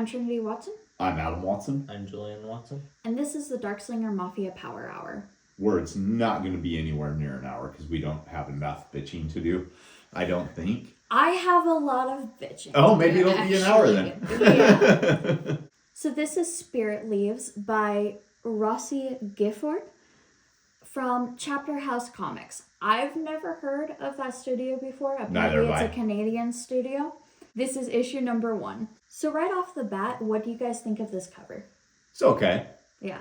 I'm Trinity Watson. I'm Adam Watson. I'm Julian Watson. And this is the Darkslinger Mafia Power Hour. Where it's not going to be anywhere near an hour because we don't have enough bitching to do, I don't think. I have a lot of bitching. Oh, maybe it'll be an hour then. Yeah. So this is Spirit Leaves by Rossi Gifford from Chapter House Comics. I've never heard of that studio before. Apparently it's a Canadian studio. This is issue number 1. So right off the bat, what do you guys think of this cover? It's okay. Yeah.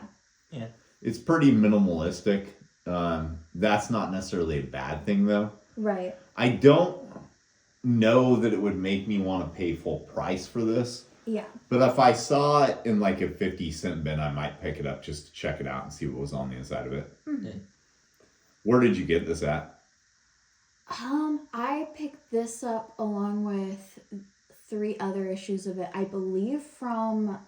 It's pretty minimalistic. That's not necessarily a bad thing, though. Right. I don't know that it would make me want to pay full price for this. Yeah. But if I saw it in like a 50-cent bin, I might pick it up just to check it out and see what was on the inside of it. Mm-hmm. Where did you get this at? I picked this up along with 3 other issues of it, I believe, from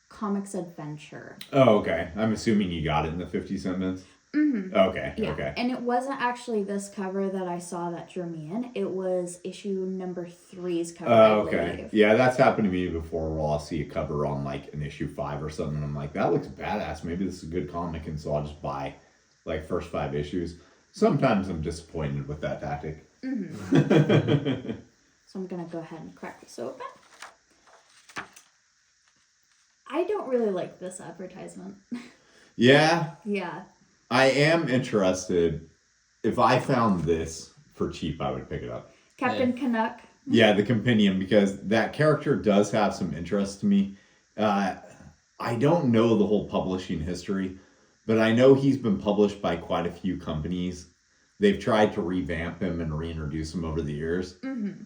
Comics Adventure. Oh, okay. I'm assuming you got it in the 50-cent bins? Mm-hmm. Okay, yeah. Okay. And it wasn't actually this cover that I saw that drew me in. It was issue number 3's cover, I believe. Yeah, that's happened to me before where I'll see a cover on like an issue 5 or something and I'm like, that looks badass. Maybe this is a good comic, and so I'll just buy like first 5 issues. Sometimes I'm disappointed with that tactic. Mm-hmm. So I'm going to go ahead and crack this open. I don't really like this advertisement. Yeah. Yeah. I am interested. If I found this for cheap, I would pick it up. Captain Canuck. Yeah, the compendium, because that character does have some interest to me. I don't know the whole publishing history, but I know he's been published by quite a few companies. They've tried to revamp him and reintroduce him over the years. Mm-hmm.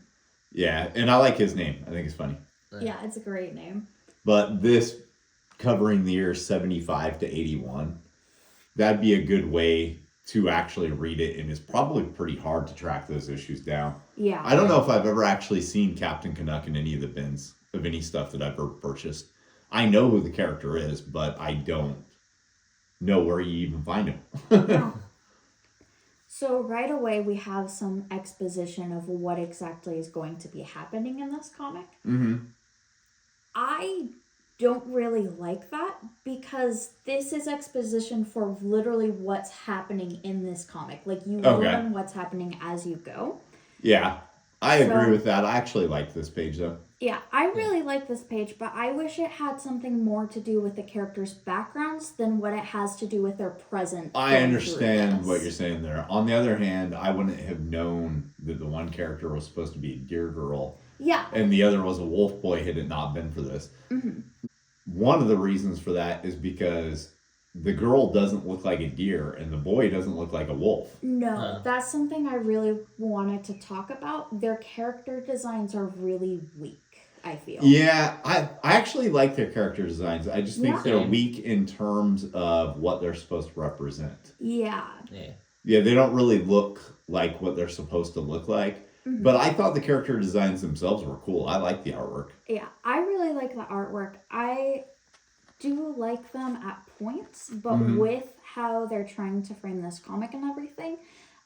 Yeah, and I like his name. I think it's funny. Yeah, it's a great name. But this covering the years 75 to 81, that'd be a good way to actually read it, and it's probably pretty hard to track those issues down. Yeah. I don't know if I've ever actually seen Captain Canuck in any of the bins of any stuff that I've ever purchased. I know who the character is, but I don't know where you even find him. No. So right away we have some exposition of what exactly is going to be happening in this comic. Mm-hmm. I don't really like that because this is exposition for literally what's happening in this comic. Like, you learn what's happening as you go. Yeah, I agree with that. I actually like this page, though. Yeah, I really like this page, but I wish it had something more to do with the characters' backgrounds than what it has to do with their present. I understand what you're saying there. On the other hand, I wouldn't have known that the one character was supposed to be a deer girl. Yeah. And the other was a wolf boy had it not been for this. Mm-hmm. One of the reasons for that is because the girl doesn't look like a deer and the boy doesn't look like a wolf. No, that's something I really wanted to talk about. Their character designs are really weak, I feel. Yeah, I actually like their character designs. I just think they're weak in terms of what they're supposed to represent. Yeah. Yeah, they don't really look like what they're supposed to look like. Mm-hmm. But I thought the character designs themselves were cool. I like the artwork. Yeah, I really like the artwork. I do like them at points, but with how they're trying to frame this comic and everything,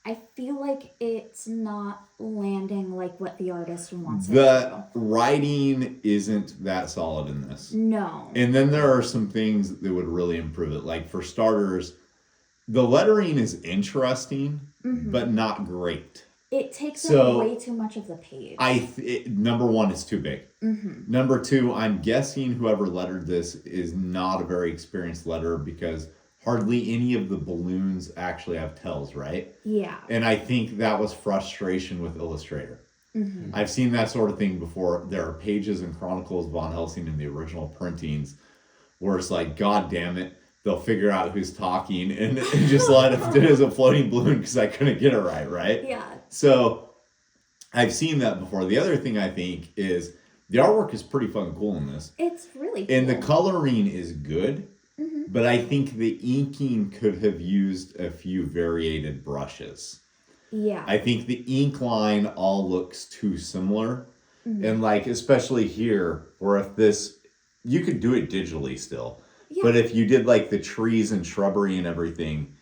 I feel like it's not landing like what the artist wants it to. The writing isn't that solid in this. No. And then there are some things that would really improve it. Like, for starters, the lettering is interesting, but not great. It takes up way too much of the page. Number 1, it's too big. Mm-hmm. Number 2, I'm guessing whoever lettered this is not a very experienced letterer because hardly any of the balloons actually have tells, right? Yeah. And I think that was frustration with Illustrator. Mm-hmm. I've seen that sort of thing before. There are pages in Chronicles of Von Helsing in the original printings where it's like, God damn it, they'll figure out who's talking and just let it do it as a floating balloon because I couldn't get it right? Yeah. So I've seen that before. The other thing I think is the artwork is pretty fucking cool in this. It's really cool. And the coloring is good, but I think the inking could have used a few variated brushes. Yeah. I think the ink line all looks too similar. And like, especially here, or if this, you could do it digitally still. Yeah. But if you did like the trees and shrubbery and everything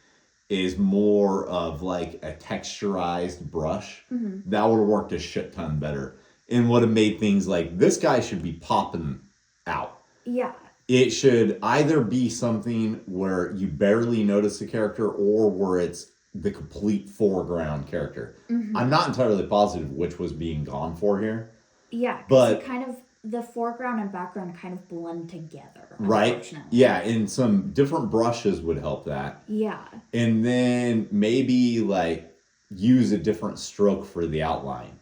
is more of like a texturized brush, that would have worked a shit ton better and would have made things like this guy should be popping out. Yeah. It should either be something where you barely notice the character or where it's the complete foreground character. I'm not entirely positive which was being gone for here. Yeah, because But the foreground and background kind of blend together, right? unfortunately. Yeah, and some different brushes would help that. Yeah. And then maybe like use a different stroke for the outline.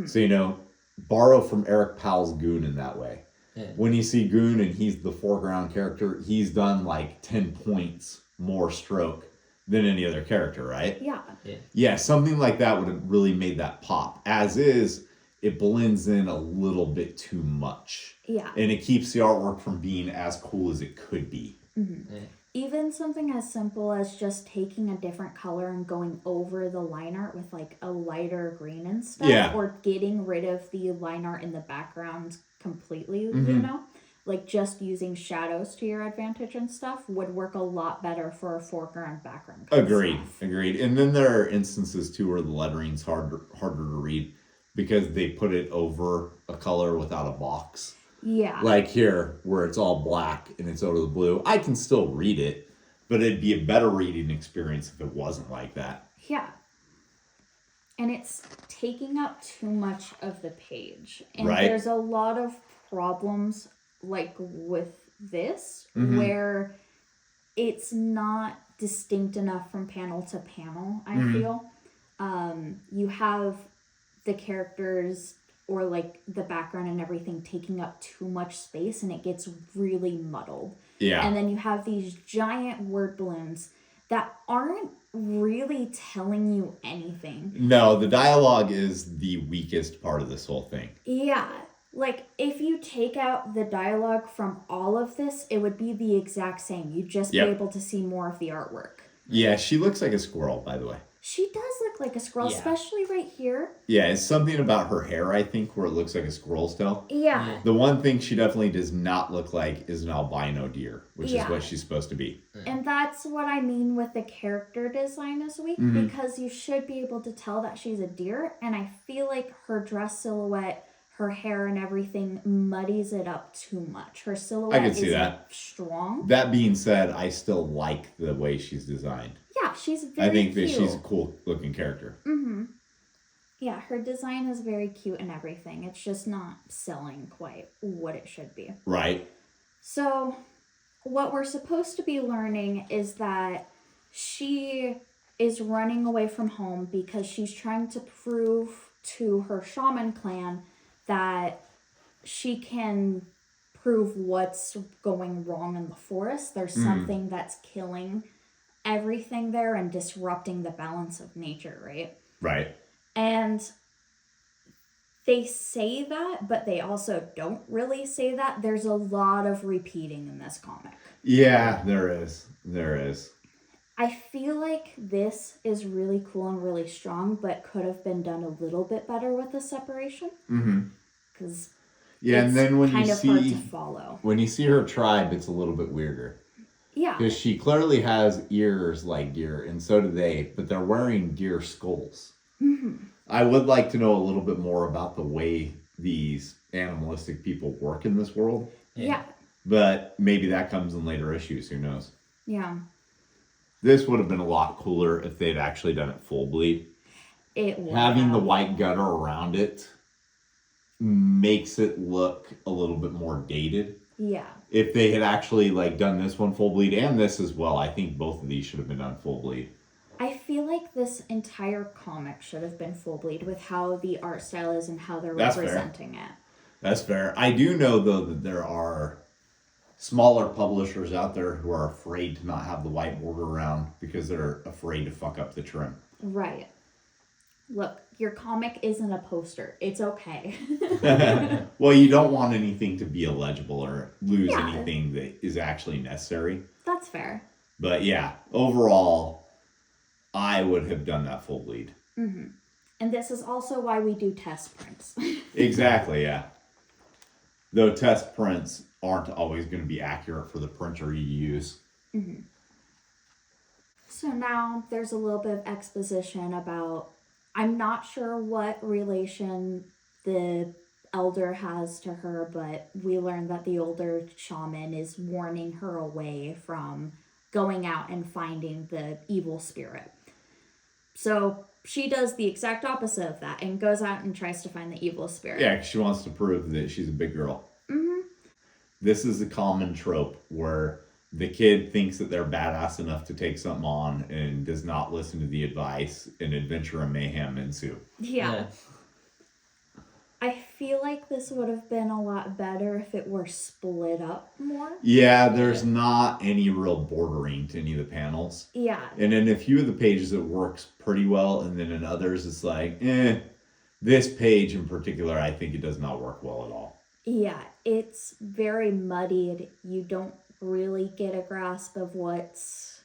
So, borrow from Eric Powell's Goon in that way. Yeah. When you see Goon and he's the foreground character, he's done like 10 points more stroke than any other character, right? Yeah. Yeah, something like that would have really made that pop. As is, it blends in a little bit too much. Yeah. And it keeps the artwork from being as cool as it could be. Yeah. Even something as simple as just taking a different color and going over the line art with like a lighter green and stuff. Yeah. Or getting rid of the line art in the background completely, Like just using shadows to your advantage and stuff would work a lot better for a foreground background. Agreed. And then there are instances too where the lettering's harder to read because they put it over a color without a box. Yeah. Like here, where it's all black and it's over the blue. I can still read it, but it'd be a better reading experience if it wasn't like that. Yeah. And it's taking up too much of the page. And Right. there's a lot of problems like with this where it's not distinct enough from panel to panel, I feel. You have the characters or like the background and everything taking up too much space and it gets really muddled. Yeah. And then you have these giant word balloons that aren't really telling you anything. No, the dialogue is the weakest part of this whole thing. Yeah. Like, if you take out the dialogue from all of this, it would be the exact same. You'd just be able to see more of the artwork. Yeah, she looks like a squirrel, by the way. She does look like a squirrel, especially right here. Yeah, it's something about her hair, I think, where it looks like a squirrel's tail. Yeah. The one thing she definitely does not look like is an albino deer, which is what she's supposed to be. And that's what I mean with the character design this week, because you should be able to tell that she's a deer, and I feel like her dress silhouette, her hair and everything muddies it up too much. Her silhouette isn't strong. That being said, I still like the way she's designed. Yeah, she's very I think cute. that she's a cool looking character. Yeah, her design is very cute and everything. It's just not selling quite what it should be. Right. So, what we're supposed to be learning is that she is running away from home because she's trying to prove to her shaman clan that she can prove what's going wrong in the forest. There's something that's killing everything there and disrupting the balance of nature, right? Right. And they say that, but they also don't really say that. There's a lot of repeating in this comic. Yeah, there is. There is. I feel like this is really cool and really strong, but could have been done a little bit better with the separation. Because and then when kind you of hard see to follow. when you see her tribe, it's a little bit weirder. Yeah. Because she clearly has ears like deer, and so do they, but they're wearing deer skulls. I would like to know a little bit more about the way these animalistic people work in this world. Yeah. But maybe that comes in later issues, who knows? Yeah. This would have been a lot cooler if they'd actually done it full bleed. It would Having have. the white gutter around it makes it look a little bit more dated. Yeah. If they had actually like done this one full bleed and this as well, I think both of these should have been done full bleed. I feel like this entire comic should have been full bleed with how the art style is and how they're representing it. That's fair. I do know though that there are smaller publishers out there who are afraid to not have the white border around because they're afraid to fuck up the trim. Right. Look, your comic isn't a poster. It's okay. Well, you don't want anything to be illegible or lose anything that is actually necessary. That's fair. But yeah, overall, I would have done that full bleed. And this is also why we do test prints. Exactly, yeah. Though test prints aren't always going to be accurate for the printer you use. So now there's a little bit of exposition about, I'm not sure what relation the elder has to her, but we learn that the older shaman is warning her away from going out and finding the evil spirit. So she does the exact opposite of that and goes out and tries to find the evil spirit. Yeah, 'cause she wants to prove that she's a big girl. This is a common trope where the kid thinks that they're badass enough to take something on and does not listen to the advice, and adventure and mayhem ensue. Yeah. I feel like this would have been a lot better if it were split up more. Yeah, there's not any real bordering to any of the panels. Yeah. And in a few of the pages it works pretty well, and then in others it's like, this page in particular, I think it does not work well at all. Yeah, it's very muddied. You don't really get a grasp of what's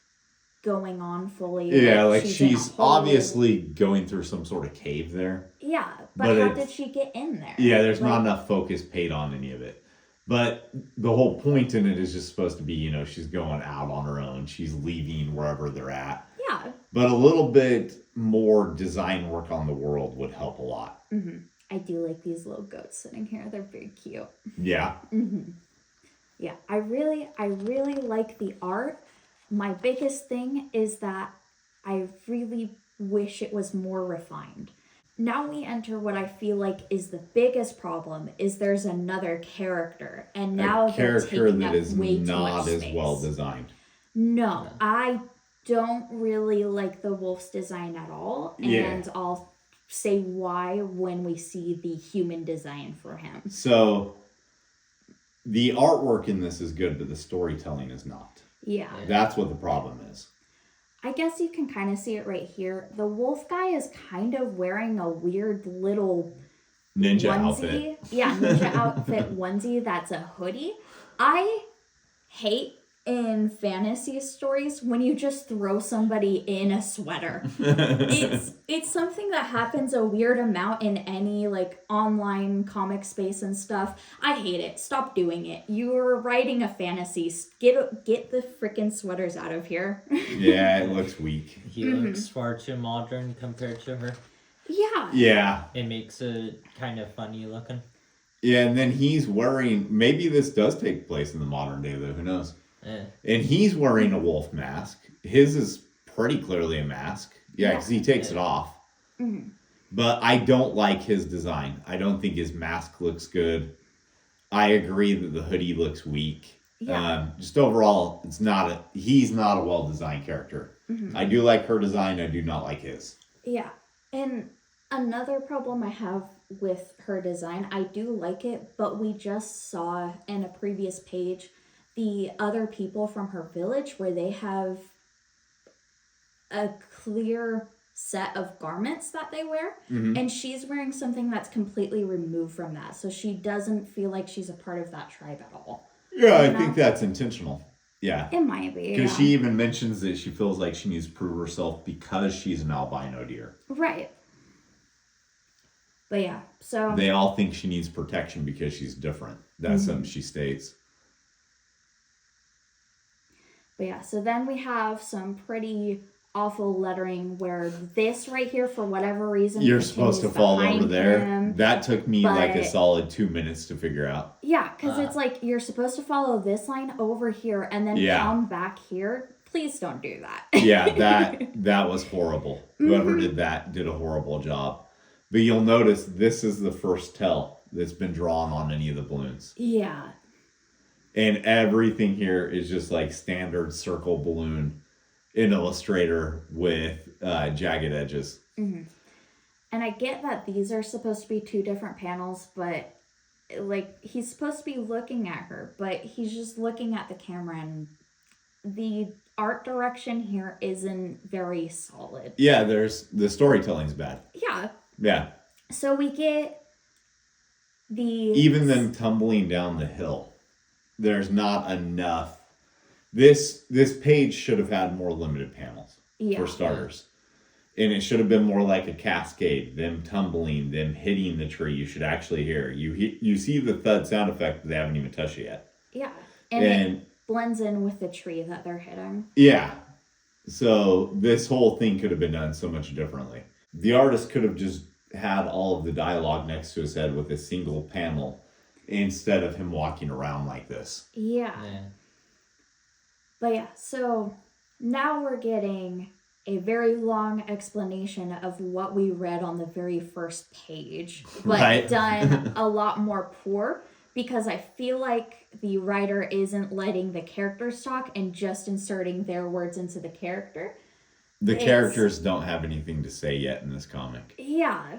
going on fully. Yeah, like she's obviously going through some sort of cave there. Yeah, but how did she get in there? Yeah, there's not enough focus paid on any of it. But the whole point in it is just supposed to be, she's going out on her own. She's leaving wherever they're at. Yeah. But a little bit more design work on the world would help a lot. Mm-hmm. I do like these little goats sitting here. They're very cute. Yeah. Mm-hmm. Yeah, I really like the art. My biggest thing is that I really wish it was more refined. Now we enter what I feel like is the biggest problem, is there's another character, and now they're taking up way too much space. Not as well designed. No, I don't really like the wolf's design at all, and I'll say why when we see the human design for him. So, the artwork in this is good, but the storytelling is not. Yeah. That's what the problem is. I guess you can kind of see it right here. The wolf guy is kind of wearing a weird little ninja onesie. Outfit. Yeah, ninja outfit onesie that's a hoodie. I hate in fantasy stories when you just throw somebody in a sweater. It's something that happens a weird amount in any online comic space and stuff. I hate it. Stop doing it. You're writing a fantasy. Get the freaking sweaters out of here. Yeah, it looks weak. He looks far too modern compared to her. Yeah. Yeah. It makes it kind of funny looking. Yeah, and then he's wearing, maybe this does take place in the modern day though, who knows? And he's wearing a wolf mask. His is pretty clearly a mask. Yeah, because he takes it off. Mm-hmm. But I don't like his design. I don't think his mask looks good. I agree that the hoodie looks weak. Yeah. Just overall, he's not a well-designed character. Mm-hmm. I do like her design. I do not like his. Yeah. And another problem I have with her design, I do like it, but we just saw in a previous page the other people from her village where they have a clear set of garments that they wear, and she's wearing something that's completely removed from that, so she doesn't feel like she's a part of that tribe at all. Yeah, I think that's intentional. Yeah. It might be. Because she even mentions that she feels like she needs to prove herself because she's an albino deer. Right. But yeah, so... They all think she needs protection because she's different. That's something she states. But yeah, so then we have some pretty awful lettering where this right here, for whatever reason, you're supposed to fall over there. Him, that took me like a solid 2 minutes to figure out. Yeah, because it's like you're supposed to follow this line over here and then come back here. Please don't do that. Yeah, that was horrible. Whoever did that did a horrible job. But you'll notice this is the first tell that's been drawn on any of the balloons. Yeah. And everything here is just like standard circle balloon in Illustrator with jagged edges. Mm-hmm. And I get that these are supposed to be two different panels, but he's supposed to be looking at her, but he's just looking at the camera, and the art direction here isn't very solid. Yeah, the storytelling's bad. Yeah. Yeah. So we get even them tumbling down the hill. There's not enough. This page should have had more limited panels, for starters. And it should have been more like a cascade. Them tumbling, them hitting the tree. You should actually hear. You see the thud sound effect, but they haven't even touched it yet. Yeah. And it blends in with the tree that they're hitting. Yeah. So this whole thing could have been done so much differently. The artist could have just had all of the dialogue next to his head with a single panel instead of him walking around like this. Yeah. But yeah, so now we're getting a very long explanation of what we read on the very first page, but Right. done a lot more poor, because I feel like the writer isn't letting the characters talk and just inserting their words into the character. The characters don't have anything to say yet in this comic. Yeah.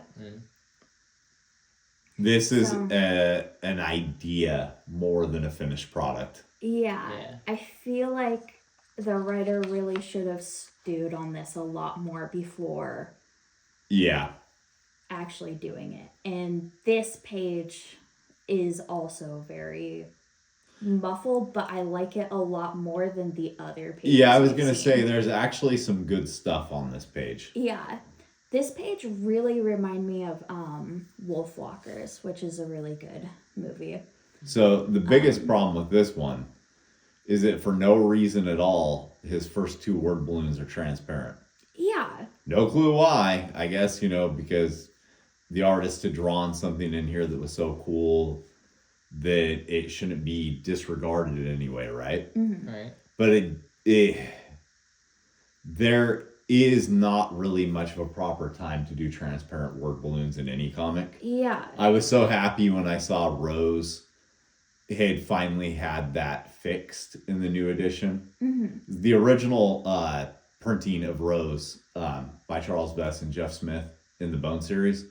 This is an idea more than a finished product. Yeah. I feel like the writer really should have stewed on this a lot more before actually doing it. And this page is also very muffled, but I like it a lot more than the other pages. Yeah, I was going to say there's actually some good stuff on this page. Yeah. This page really reminded me of Wolfwalkers, which is a really good movie. So the biggest problem with this one is that for no reason at all, his first 2 word balloons are transparent. Yeah. No clue why. I guess, because the artist had drawn something in here that was so cool that it shouldn't be disregarded anyway, right? Mm-hmm. Right. But there is not really much of a proper time to do transparent word balloons in any comic. Yeah. I was so happy when I saw Rose had finally had that fixed in the new edition. Mm-hmm. The original printing of Rose by Charles Bess and Jeff Smith in the Bone series,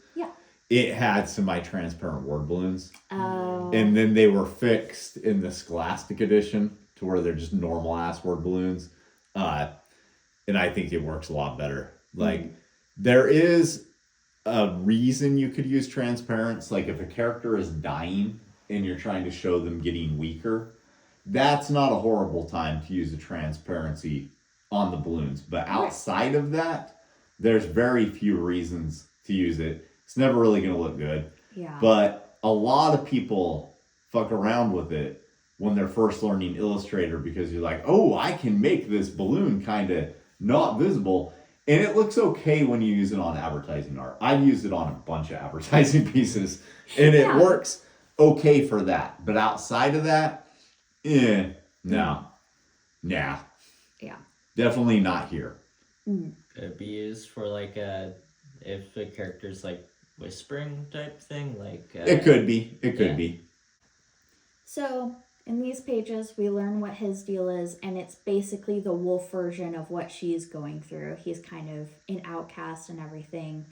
it had semi-transparent word balloons. Oh. And then they were fixed in the Scholastic edition to where they're just normal-ass word balloons. And I think it works a lot better. Like, there is a reason you could use transparents. Like, if a character is dying and you're trying to show them getting weaker, that's not a horrible time to use a transparency on the balloons. But outside of that, there's very few reasons to use it. It's never really going to look good. Yeah. But a lot of people fuck around with it when they're first learning Illustrator because you're like, oh, I can make this balloon kind of not visible. And it looks okay when you use it on advertising art. I've used it on a bunch of advertising pieces. And it works okay for that. But outside of that, no. Nah. Yeah. Definitely not here. Could it be used for like if the character's like whispering type thing? Like it could be. It could be. So in these pages, we learn what his deal is, and it's basically the wolf version of what she's going through. He's kind of an outcast and everything.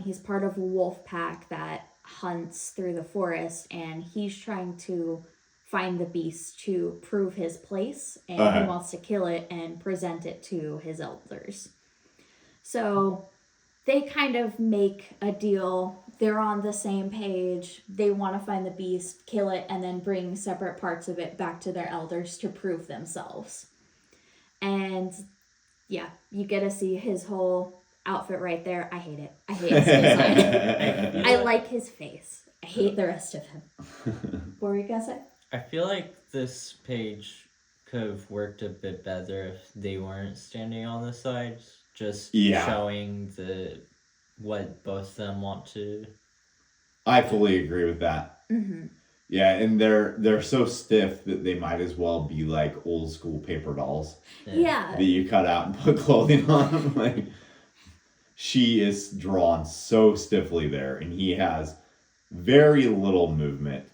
He's part of a wolf pack that hunts through the forest, and he's trying to find the beast to prove his place, and he wants to kill it and present it to his elders. So they kind of make a deal. They're on the same page. They want to find the beast, kill it, and then bring separate parts of it back to their elders to prove themselves. And yeah, you get to see his whole outfit right there. I hate it. I hate his design. I like his face. I hate the rest of him. What were you going to say? I feel like this page could have worked a bit better if they weren't standing on the sides, just showing what both of them want to. I fully agree with that. Mm-hmm. Yeah, and they're so stiff that they might as well be like old school paper dolls. Yeah. That you cut out and put clothing on. Like, she is drawn so stiffly there, and he has very little movement.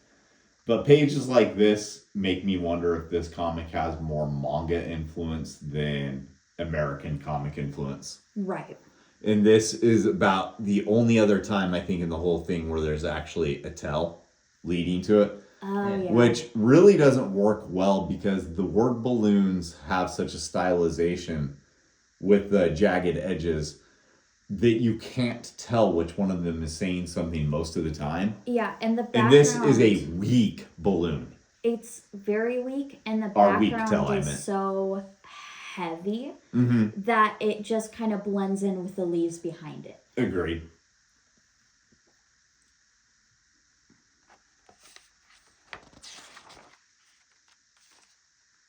But pages like this make me wonder if this comic has more manga influence than American comic influence. Right. And this is about the only other time I think in the whole thing where there's actually a tell leading to it. Oh, yeah. Which really doesn't work well because the word balloons have such a stylization with the jagged edges that you can't tell which one of them is saying something most of the time. Yeah, and the background... And this is a weak balloon. It's very weak, and the weak tell, background is so heavy that it just kind of blends in with the leaves behind it. Agreed.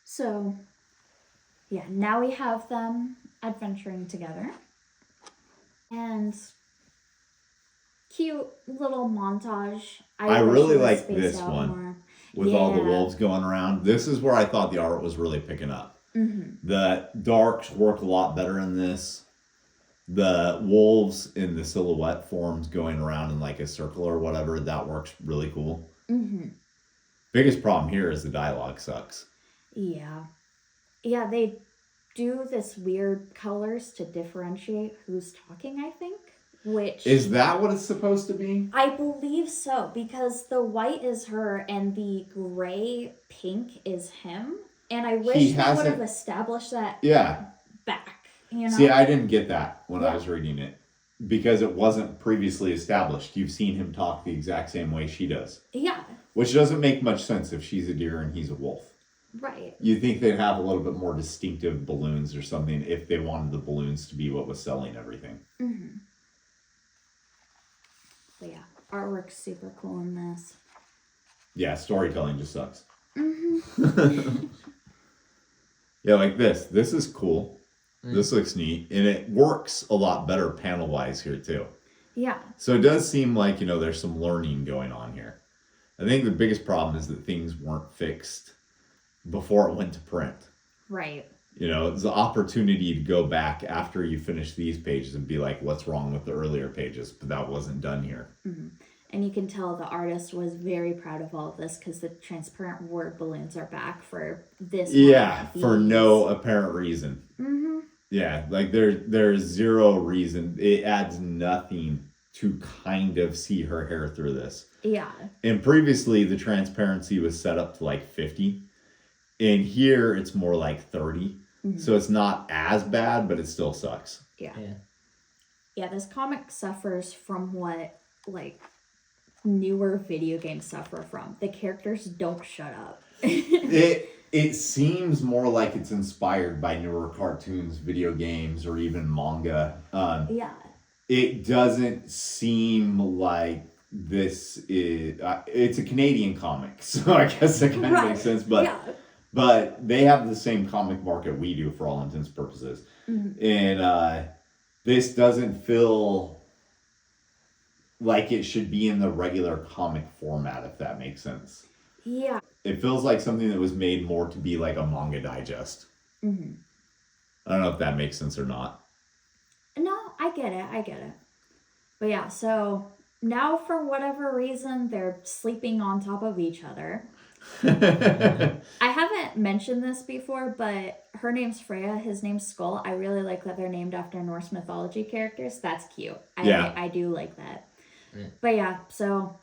So, yeah, now we have them adventuring together. And cute little montage. I wish really it was like spaced this out one more. with all the wolves going around. This is where I thought the art was really picking up. The darks work a lot better in this. The wolves in the silhouette forms going around in like a circle or whatever, that works really cool. Biggest problem here is the dialogue sucks. Yeah. Yeah, they do this weird colors to differentiate who's talking, I think. Which is that what it's supposed to be? I believe so, because the white is her and the gray pink is him. And I wish they would have established that back. You know? See, I didn't get that when I was reading it. Because it wasn't previously established. You've seen him talk the exact same way she does. Yeah. Which doesn't make much sense if she's a deer and he's a wolf. Right. You'd think they'd have a little bit more distinctive balloons or something if they wanted the balloons to be what was selling everything. But yeah, artwork's super cool in this. Yeah, storytelling just sucks. Yeah, like this. This is cool. This looks neat. And it works a lot better panel-wise here, too. Yeah. So it does seem like, there's some learning going on here. I think the biggest problem is that things weren't fixed before it went to print. Right. It's the opportunity to go back after you finish these pages and be like, what's wrong with the earlier pages? But that wasn't done here. And you can tell the artist was very proud of all of this because the transparent word balloons are back for this. Yeah, for no apparent reason. Yeah, like there's zero reason. It adds nothing to kind of see her hair through this. Yeah. And previously, the transparency was set up to like 50. And here, it's more like 30. So it's not as bad, but it still sucks. Yeah. Yeah, this comic suffers from what, like, newer video games suffer from. The characters don't shut up. It seems more like it's inspired by newer cartoons, video games, or even manga. It doesn't seem like this is... it's a Canadian comic, so I guess that kind of makes sense. But they have the same comic market we do for all intents and purposes. And this doesn't feel like it should be in the regular comic format, if that makes sense. Yeah. It feels like something that was made more to be like a manga digest. I don't know if that makes sense or not. No, I get it. But yeah, so now for whatever reason, they're sleeping on top of each other. I haven't mentioned this before, but her name's Freya, his name's Skull. I really like that they're named after Norse mythology characters. That's cute. I do like that. But yeah, so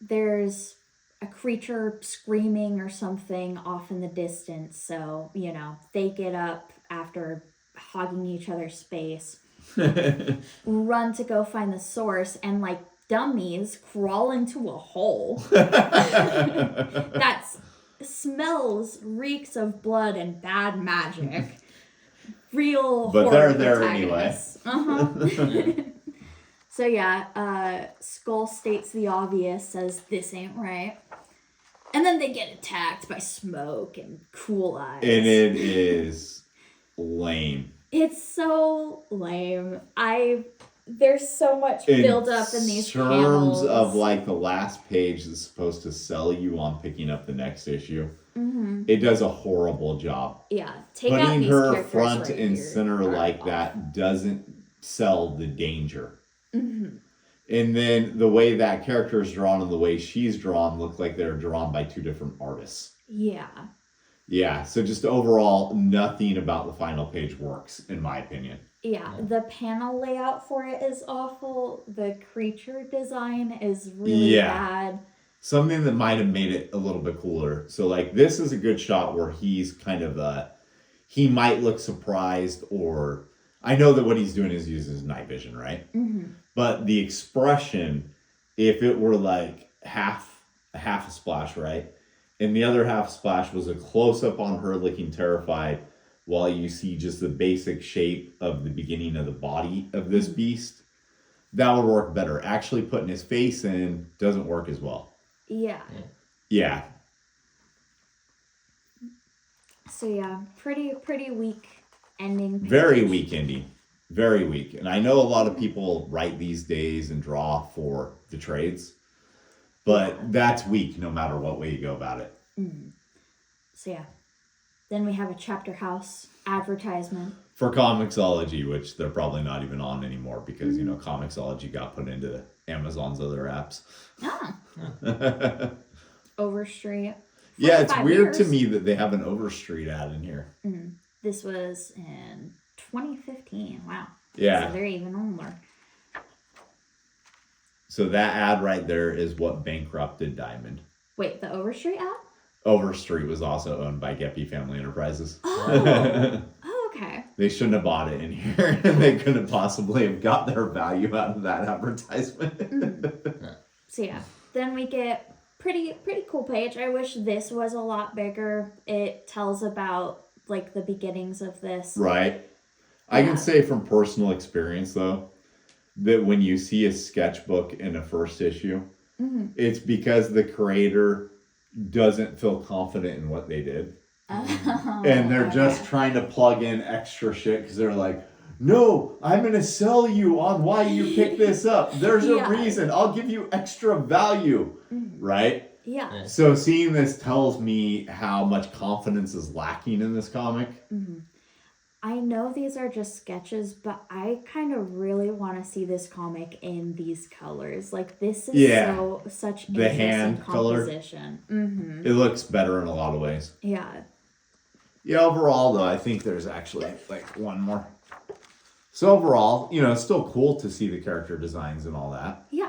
there's a creature screaming or something off in the distance. So, they get up after hogging each other's space, run to go find the source, and like dummies crawl into a hole that smells, reeks of blood and bad magic. Real but horror they're there anyway. So yeah, Skull states the obvious, says this ain't right. And then they get attacked by Smoke and Cool Eyes. And it is lame. It's so lame. There's so much build up in these panels. In terms of like the last page that's supposed to sell you on picking up the next issue, it does a horrible job. Yeah, putting her front and center like that doesn't sell the danger. And then the way that character is drawn and the way she's drawn look like they're drawn by two different artists. Yeah, so just overall, nothing about the final page works, in my opinion. Yeah, the panel layout for it is awful. The creature design is really bad. Something that might have made it a little bit cooler. So, like, this is a good shot where he's kind of, he might look surprised, or... I know that what he's doing is using his night vision, right? But the expression, if it were like half a splash, right? And the other half splash was a close-up on her looking terrified while you see just the basic shape of the beginning of the body of this beast, that would work better. Actually putting his face in doesn't work as well. Yeah. So yeah, pretty weak ending page. Very weak ending. Very weak. And I know a lot of people write these days and draw for the trades, but that's weak no matter what way you go about it. So yeah. Then we have a chapter house advertisement. For Comixology, which they're probably not even on anymore because, Comixology got put into Amazon's other apps. Overstreet. Yeah, it's weird to me that they have an Overstreet ad in here. This was in 2015. Wow. Yeah. So they're even older. So that ad right there is what bankrupted Diamond. Wait, the Overstreet ad? Overstreet was also owned by Geppy Family Enterprises. Oh. Okay. They shouldn't have bought it in here. They couldn't possibly have got their value out of that advertisement. So yeah, then we get pretty cool page. I wish this was a lot bigger. It tells about like the beginnings of this. Right. I can say from personal experience though, that when you see a sketchbook in a first issue, it's because the creator doesn't feel confident in what they did. And they're just trying to plug in extra shit because they're like, no, I'm going to sell you on why you picked this up. There's a reason. I'll give you extra value. Right? Yeah. So seeing this tells me how much confidence is lacking in this comic. I know these are just sketches, but I kind of really want to see this comic in these colors. Like, this is such the hand composition. It looks better in a lot of ways. Yeah. Yeah, overall, though, I think there's actually, one more. So overall, it's still cool to see the character designs and all that. Yeah.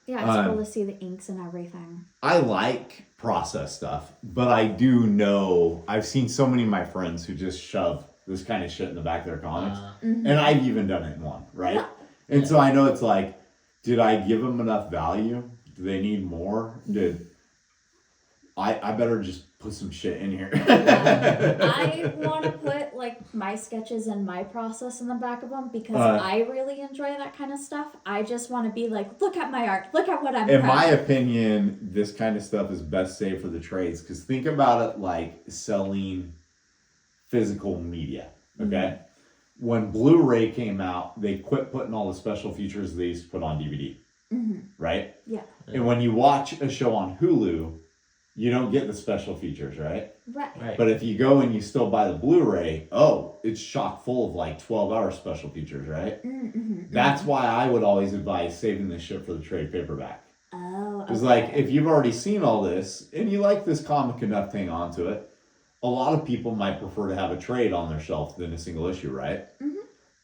Yeah, it's cool to see the inks and everything. I like process stuff, but I do know, I've seen so many of my friends who just shove this kind of shit in the back of their comics. And I've even done it in one, right? Yeah. And so I know it's like, did I give them enough value? Do they need more? I better just put some shit in here. I want to put my sketches and my process in the back of them because I really enjoy that kind of stuff. I just want to be like, look at my art, look at what I'm in my opinion, this kind of stuff is best saved for the trades because think about it like selling physical media. Okay, when Blu-ray came out, they quit putting all the special features they used to put on DVD. Right? Yeah. And when you watch a show on Hulu, you don't get the special features, right? Right. But if you go and you still buy the Blu-ray, it's chock full of 12-hour special features, right? That's why I would always advise saving this shit for the trade paperback. Oh, Because if you've already seen all this and you like this comic enough to hang on to it, a lot of people might prefer to have a trade on their shelf than a single issue, right?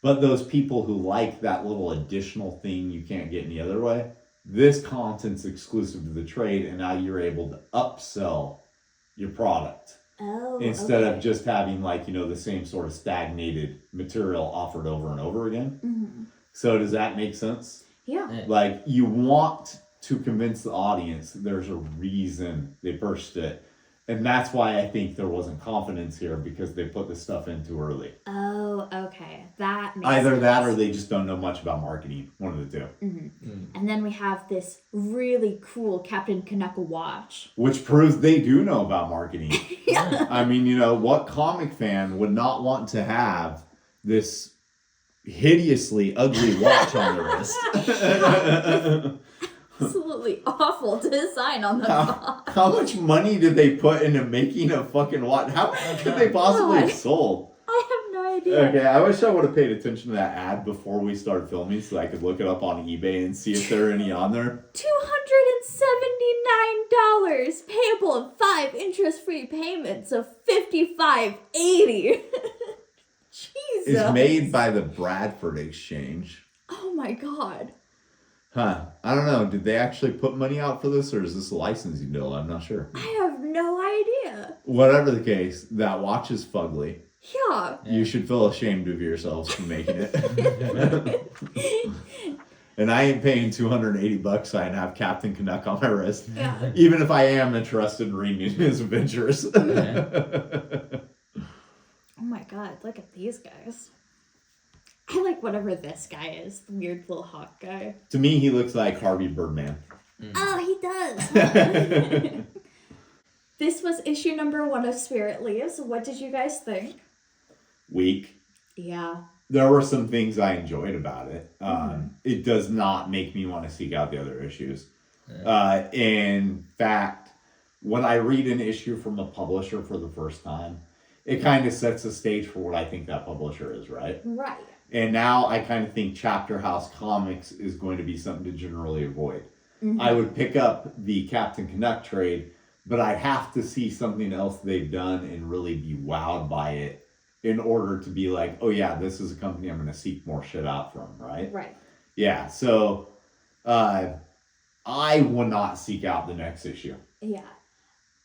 But those people who like that little additional thing you can't get any other way, this content's exclusive to the trade, and now you're able to upsell your product. Instead of just having the same sort of stagnated material offered over and over again. So does that make sense? Yeah. You want to convince the audience there's a reason they purchased it. And that's why I think there wasn't confidence here because they put this stuff in too early. Oh, okay. That makes Either sense. that or they just don't know much about marketing. One of the two. And then we have this really cool Captain Kaneka watch. Which proves they do know about marketing. Yeah. I mean, what comic fan would not want to have this hideously ugly watch on their wrist? Absolutely awful design on the box. How much money did they put into making a fucking watch? How much could they possibly have sold? I have no idea. Okay, I wish I would have paid attention to that ad before we started filming so I could look it up on eBay and see if there are any on there. $279 payable in 5 interest-free payments of $55.80. Jesus. It's made by the Bradford Exchange. Oh my god. Huh. I don't know. Did they actually put money out for this, or is this a licensing deal? I'm not sure. I have no idea. Whatever the case, that watch is fugly. Yeah. You should feel ashamed of yourselves for making it. And I ain't paying $280 so I can have Captain Canuck on my wrist. Yeah. Even if I am interested in reading his adventures. Oh my god, look at these guys. I like whatever this guy is, the weird little hawk guy. To me, he looks like Harvey Birdman. Oh, he does. This was issue number 1 of Spirit Leaves. What did you guys think? Weak. Yeah. there were some things I enjoyed about it. It does not make me want to seek out the other issues. In fact, when I read an issue from a publisher for the first time, it kind of sets the stage for what I think that publisher is, right? Right. And now I kind of think Chapter House Comics is going to be something to generally avoid. I would pick up the Captain Canuck trade, but I'd have to see something else they've done and really be wowed by it in order to be like, oh yeah, this is a company I'm going to seek more shit out from, right? Right. Yeah, so I will not seek out the next issue. Yeah.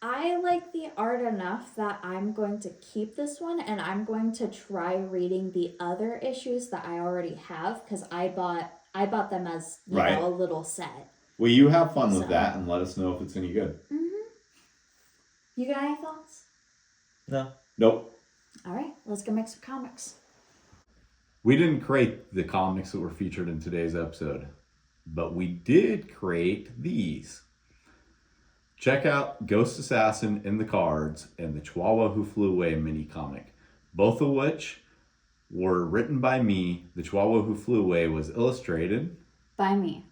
I like the art enough that I'm going to keep this one, and I'm going to try reading the other issues that I already have, because I bought them as you know, a little set. Well, you have fun with that and let us know if it's any good. You got any thoughts? No. Nope. All right, let's go make some comics. We didn't create the comics that were featured in today's episode, but we did create these. Check out Ghost Assassin in the Cards and the Chihuahua Who Flew Away mini comic, both of which were written by me. The Chihuahua Who Flew Away was illustrated by me.